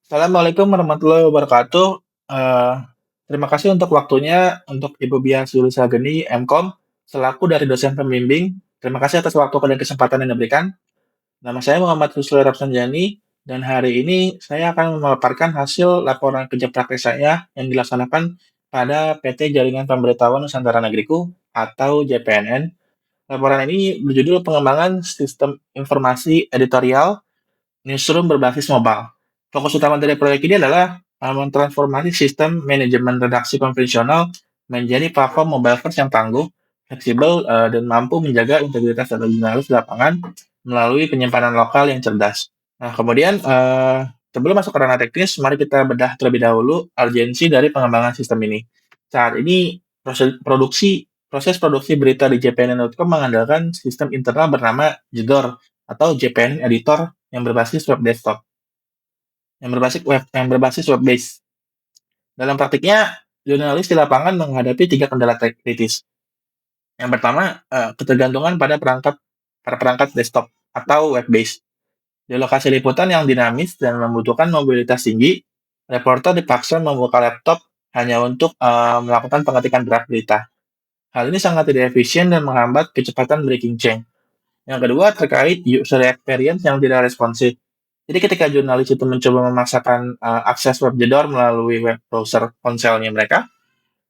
Assalamualaikum warahmatullahi wabarakatuh. Eee, Terima kasih untuk waktunya untuk Ibu Bias Yulisageni, MKom, selaku dari dosen pembimbing. Terima kasih atas waktu dan kesempatan yang diberikan. Nama saya Muhammad Rusli Rapsanjani, dan hari ini saya akan memaparkan hasil laporan kerja praktek saya yang dilaksanakan pada PT Jaringan Pemberitahuan Nusantara Negeriku atau JPNN. Laporan ini berjudul Pengembangan Sistem Informasi Editorial Newsroom berbasis mobile. Fokus utama dari proyek ini adalah mentransformasi sistem manajemen redaksi konvensional menjadi platform mobile first yang tangguh, fleksibel, dan mampu menjaga integritas data jurnalis di lapangan melalui penyimpanan lokal yang cerdas. Nah, kemudian sebelum masuk ke ranah teknis, mari kita bedah terlebih dahulu urgensi dari pengembangan sistem ini. Saat ini proses produksi berita di jpnn.com mengandalkan sistem internal bernama JEDOR atau JPN Editor yang berbasis web desktop, yang berbasis web base. Dalam praktiknya, jurnalis di lapangan menghadapi tiga kendala kritis. Yang pertama, ketergantungan pada perangkat desktop atau web base. Di lokasi liputan yang dinamis dan membutuhkan mobilitas tinggi, reporter dipaksa membuka laptop hanya untuk melakukan pengetikan draft berita. Hal ini sangat tidak efisien dan menghambat kecepatan breaking change. Yang kedua, terkait user experience yang tidak responsif. Jadi ketika jurnalis itu mencoba memaksakan akses web jedor melalui web browser ponselnya mereka,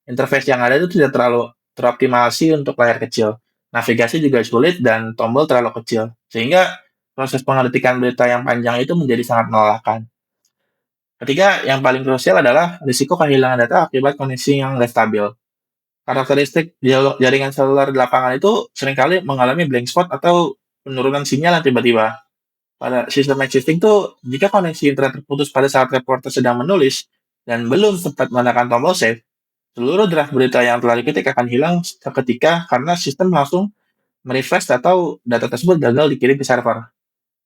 interface yang ada itu tidak terlalu teroptimasi untuk layar kecil. Navigasi juga sulit dan tombol terlalu kecil, sehingga proses pengetikan berita yang panjang itu menjadi sangat melelahkan. Ketiga, yang paling krusial adalah risiko kehilangan data akibat koneksi yang tidak stabil. Karakteristik jaringan seluler di lapangan itu seringkali mengalami blank spot atau penurunan sinyal yang tiba-tiba. Pada sistem existing tuh, jika koneksi internet terputus pada saat reporter sedang menulis dan belum sempat menekan tombol save, seluruh draft berita yang telah diketik akan hilang seketika karena sistem langsung merefresh atau data tersebut gagal dikirim ke server.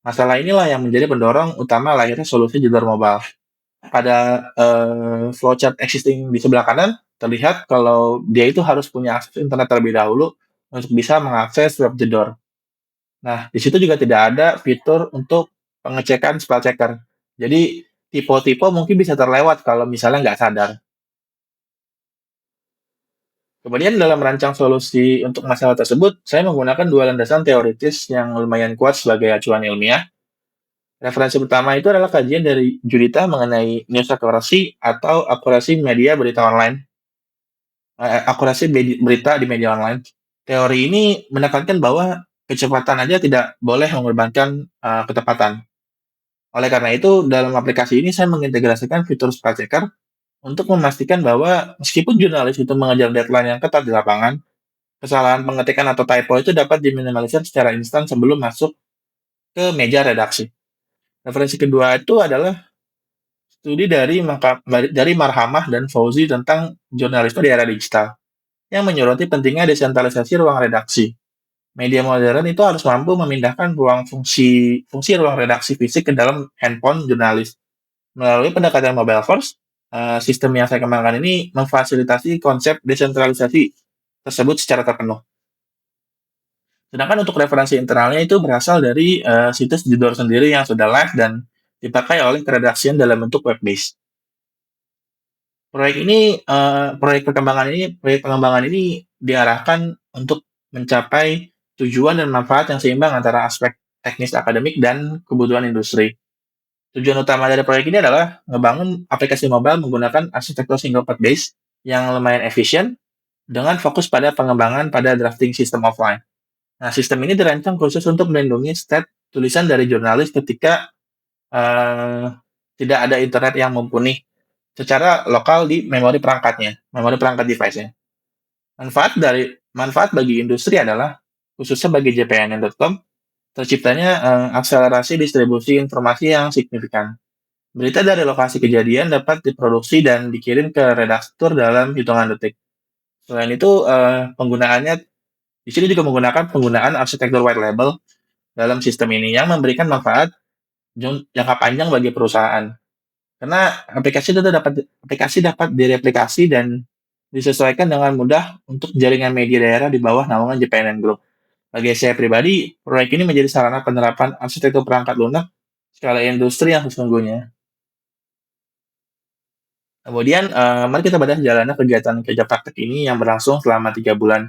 Masalah inilah yang menjadi pendorong utama lahirnya solusi jalur mobile. Pada flowchart existing di sebelah kanan, terlihat kalau dia itu harus punya akses internet terlebih dahulu untuk bisa mengakses web jedor. Nah, di situ juga tidak ada fitur untuk pengecekan spell checker. Jadi, tipe-tipe mungkin bisa terlewat kalau misalnya nggak sadar. Kemudian dalam merancang solusi untuk masalah tersebut, saya menggunakan dua landasan teoritis yang lumayan kuat sebagai acuan ilmiah. Referensi pertama itu adalah kajian dari Judita mengenai news accuracy atau akurasi media berita online, berita di media online. Teori ini menekankan bahwa kecepatan aja tidak boleh mengorbankan ketepatan. Oleh karena itu, dalam aplikasi ini saya mengintegrasikan fitur spell checker untuk memastikan bahwa meskipun jurnalis itu mengejar deadline yang ketat di lapangan, kesalahan pengetikan atau typo itu dapat diminimalisir secara instan sebelum masuk ke meja redaksi. Referensi kedua itu adalah studi dari Marhamah dan Fauzi tentang jurnalisme di era digital, yang menyoroti pentingnya desentralisasi ruang redaksi. Media modern itu harus mampu memindahkan fungsi ruang redaksi fisik ke dalam handphone jurnalis. Melalui pendekatan mobile first, sistem yang saya kembangkan ini memfasilitasi konsep desentralisasi tersebut secara terpenuh. Sedangkan untuk referensi internalnya itu berasal dari situs Jedor sendiri yang sudah live dan dipakai oleh keredaksian dalam bentuk web base. Proyek pengembangan ini diarahkan untuk mencapai tujuan dan manfaat yang seimbang antara aspek teknis akademik dan kebutuhan industri. Tujuan utama dari proyek ini adalah ngebangun aplikasi mobile menggunakan arsitektur single port base yang lumayan efisien dengan fokus pada pengembangan pada drafting sistem offline. Nah, sistem ini dirancang khusus untuk melindungi state tulisan dari jurnalis ketika uh, tidak ada internet yang mumpuni secara lokal di memori perangkat device-nya. Manfaat bagi industri adalah khususnya bagi jpnn.com terciptanya akselerasi distribusi informasi yang signifikan. Berita dari lokasi kejadian dapat diproduksi dan dikirim ke redaktur dalam hitungan detik. Selain itu, penggunaannya di sini juga menggunakan penggunaan arsitektur white label dalam sistem ini yang memberikan manfaat jangka panjang bagi perusahaan. Karena aplikasi dapat direplikasi dan disesuaikan dengan mudah untuk jaringan media daerah di bawah naungan JPNN Group. Bagi saya pribadi, proyek ini menjadi sarana penerapan arsitektur perangkat lunak skala industri yang sesungguhnya. Kemudian, mari kita bahas jalannya kegiatan kerja praktek ini yang berlangsung selama 3 bulan,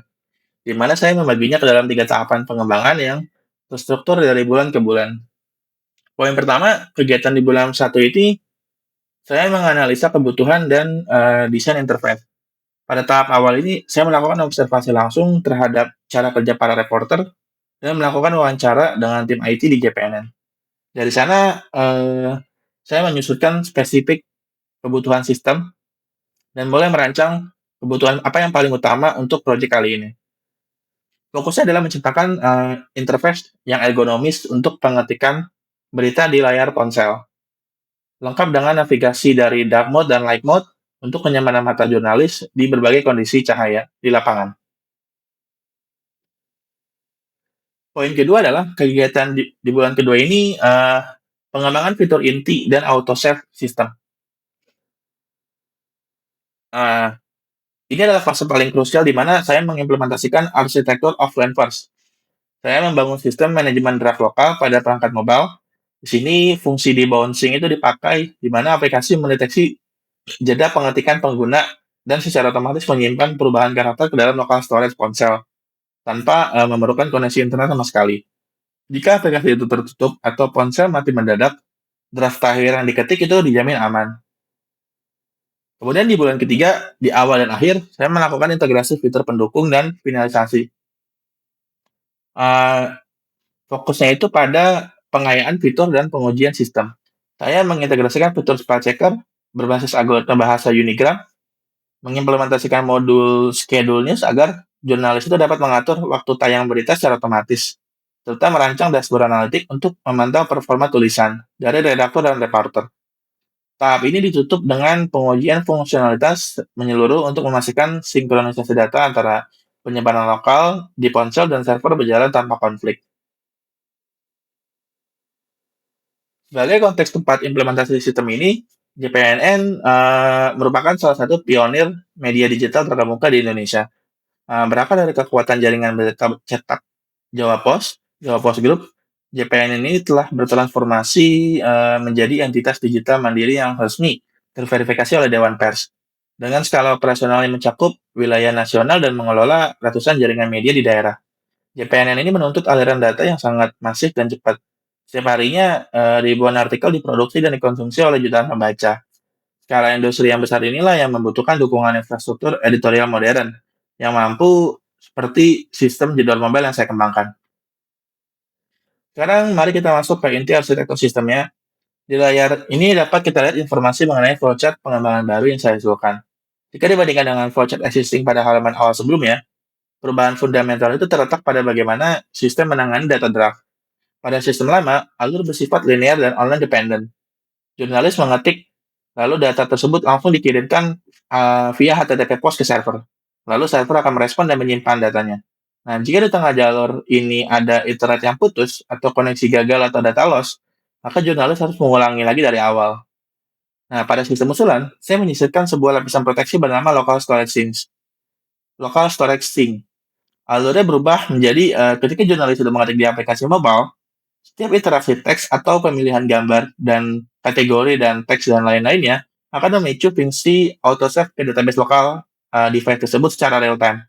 di mana saya membaginya ke dalam 3 tahapan pengembangan yang terstruktur dari bulan ke bulan. Poin pertama, kegiatan di bulan satu ini, saya menganalisa kebutuhan dan desain interface. Pada tahap awal ini, saya melakukan observasi langsung terhadap cara kerja para reporter dan melakukan wawancara dengan tim IT di JPNN. Dari sana, saya menyusunkan spesifik kebutuhan sistem dan mulai merancang kebutuhan apa yang paling utama untuk proyek kali ini. Fokusnya adalah menciptakan interface yang ergonomis untuk pengetikan berita di layar ponsel, lengkap dengan navigasi dari dark mode dan light mode untuk kenyamanan mata jurnalis di berbagai kondisi cahaya di lapangan. Poin kedua adalah kegiatan di bulan kedua ini pengembangan fitur inti dan auto save system. Uh, ini adalah fase paling krusial di mana saya mengimplementasikan arsitektur offline first. Saya membangun sistem manajemen draft lokal pada perangkat mobile. Di sini fungsi debouncing itu dipakai, di mana aplikasi mendeteksi jeda pengetikan pengguna dan secara otomatis menyimpan perubahan karakter ke dalam local storage ponsel tanpa memerlukan koneksi internet sama sekali. Jika aplikasi itu tertutup atau ponsel mati mendadak, draft terakhir yang diketik itu dijamin aman. Kemudian di bulan ketiga, di awal dan akhir, saya melakukan integrasi fitur pendukung dan finalisasi. Uh, Fokusnya itu pada pengayaan fitur dan pengujian sistem. Saya mengintegrasikan fitur spell checker berbasis algoritma bahasa Unigram, mengimplementasikan modul schedule news agar jurnalis itu dapat mengatur waktu tayang berita secara otomatis, serta merancang dashboard analitik untuk memantau performa tulisan dari redaktur dan reporter. Tahap ini ditutup dengan pengujian fungsionalitas menyeluruh untuk memastikan sinkronisasi data antara penyebaran lokal di ponsel dan server berjalan tanpa konflik. Sebagai konteks tempat implementasi sistem ini, JPNN merupakan salah satu pionir media digital terkemuka di Indonesia. Berakar dari kekuatan jaringan berita cetak Jawa Post Group, JPNN ini telah bertransformasi menjadi entitas digital mandiri yang resmi terverifikasi oleh Dewan Pers. Dengan skala operasional yang mencakup wilayah nasional dan mengelola ratusan jaringan media di daerah. JPNN ini menuntut aliran data yang sangat masif dan cepat. Setiap harinya, ribuan artikel diproduksi dan dikonsumsi oleh jutaan pembaca. Skala industri yang besar inilah yang membutuhkan dukungan infrastruktur editorial modern yang mampu seperti sistem jadwal mobile yang saya kembangkan. Sekarang mari kita masuk ke inti arsitektur sistemnya. Di layar ini dapat kita lihat informasi mengenai flowchart pengembangan baru yang saya usulkan. Jika dibandingkan dengan flowchart existing pada halaman awal sebelumnya, perubahan fundamental itu terletak pada bagaimana sistem menangani data draft. Pada sistem lama, alur bersifat linear dan online dependent. Jurnalis mengetik, lalu data tersebut langsung dikirimkan via HTTP post ke server. Lalu server akan merespon dan menyimpan datanya. Nah, jika di tengah jalur ini ada internet yang putus, atau koneksi gagal atau data loss, maka jurnalis harus mengulangi lagi dari awal. Nah, pada sistem usulan, saya menyisipkan sebuah lapisan proteksi bernama local storage sink. Local storage sink. Alurnya berubah menjadi ketika jurnalis sudah mengetik di aplikasi mobile, setiap interaksi teks atau pemilihan gambar dan kategori dan teks dan lain-lainnya akan memicu fungsi autosave ke database lokal device tersebut secara real time.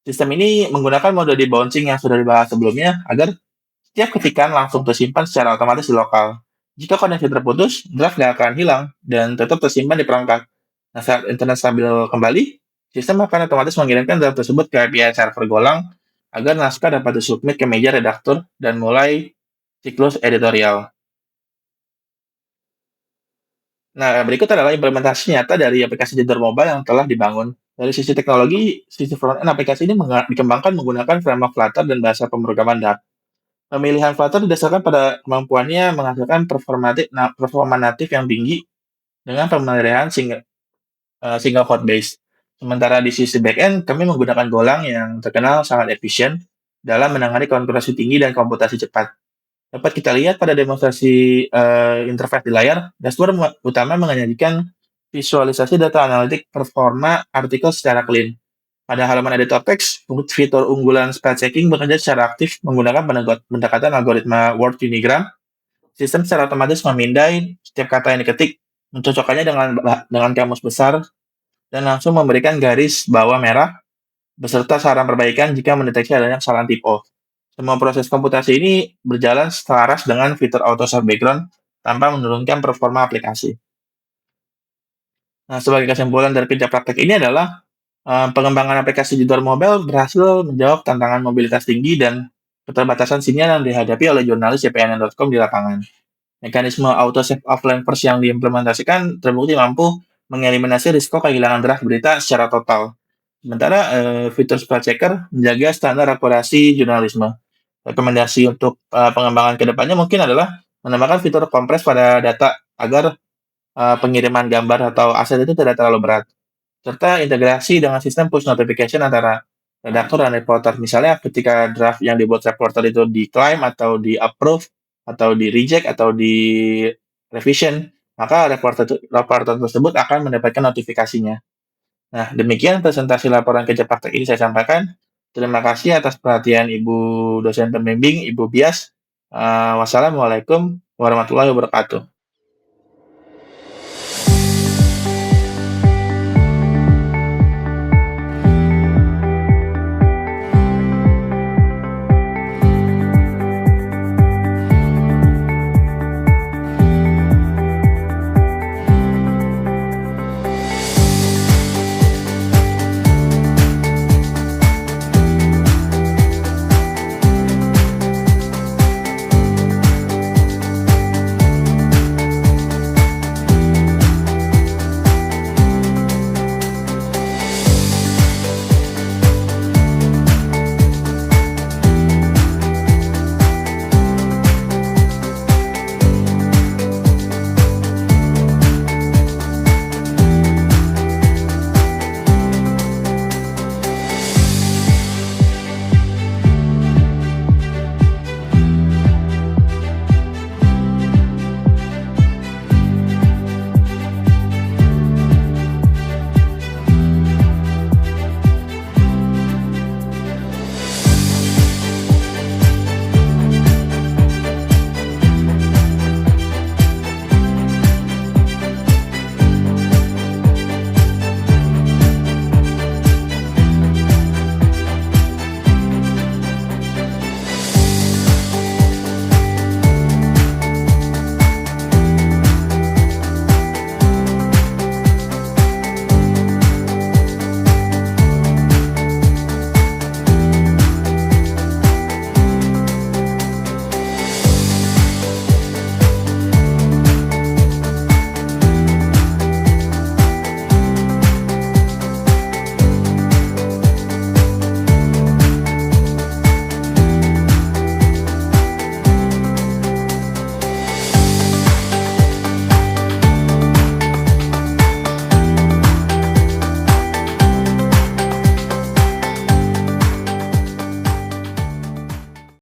Sistem ini menggunakan mode debouncing yang sudah dibahas sebelumnya agar setiap ketikan langsung tersimpan secara otomatis di lokal. Jika koneksi terputus, draft tidak akan hilang dan tetap tersimpan di perangkat. Nah, saat internet stabil kembali, sistem akan otomatis mengirimkan draft tersebut ke API server Golang agar naskah dapat disubmit ke meja redaktur dan mulai siklus editorial. Nah, berikut adalah implementasi nyata dari aplikasi Jadwal Mobile yang telah dibangun. Dari sisi teknologi, sisi front-end aplikasi ini dikembangkan menggunakan framework Flutter dan bahasa pemrograman Dart. Pemilihan Flutter didasarkan pada kemampuannya menghasilkan performa natif yang tinggi dengan pemeliharaan single code base. Sementara di sisi backend, kami menggunakan Golang yang terkenal sangat efisien dalam menangani konfigurasi tinggi dan komputasi cepat. Dapat kita lihat pada demonstrasi interface di layar, dashboard utama menyajikan visualisasi data analitik performa artikel secara clean. Pada halaman editor text, fitur unggulan spell checking bekerja secara aktif menggunakan pendekatan algoritma word unigram. Sistem secara otomatis memindai setiap kata yang diketik mencocokkannya dengan kamus besar, dan langsung memberikan garis bawah merah beserta saran perbaikan jika mendeteksi adanya kesalahan typo. Semua proses komputasi ini berjalan selaras dengan fitur auto save background tanpa menurunkan performa aplikasi. Nah, sebagai kesimpulan dari kerja praktek ini adalah pengembangan aplikasi di luar mobile berhasil menjawab tantangan mobilitas tinggi dan keterbatasan sinyal yang dihadapi oleh jurnalis cpnn.com di lapangan. Mekanisme auto save offline first yang diimplementasikan terbukti mampu mengeliminasi risiko kehilangan draft berita secara total. Sementara fitur spell checker menjaga standar akurasi jurnalisme. Rekomendasi untuk pengembangan kedepannya mungkin adalah menambahkan fitur kompres pada data agar pengiriman gambar atau aset itu tidak terlalu berat, serta integrasi dengan sistem push notification antara redaktur dan reporter. Misalnya ketika draft yang dibuat reporter itu di-claim atau di-approve atau di-reject atau di-revision, maka reporter tersebut akan mendapatkan notifikasinya. Nah, demikian presentasi laporan kerja praktek ini saya sampaikan. Terima kasih atas perhatian Ibu dosen pembimbing, Ibu Bias. Wassalamualaikum warahmatullahi wabarakatuh.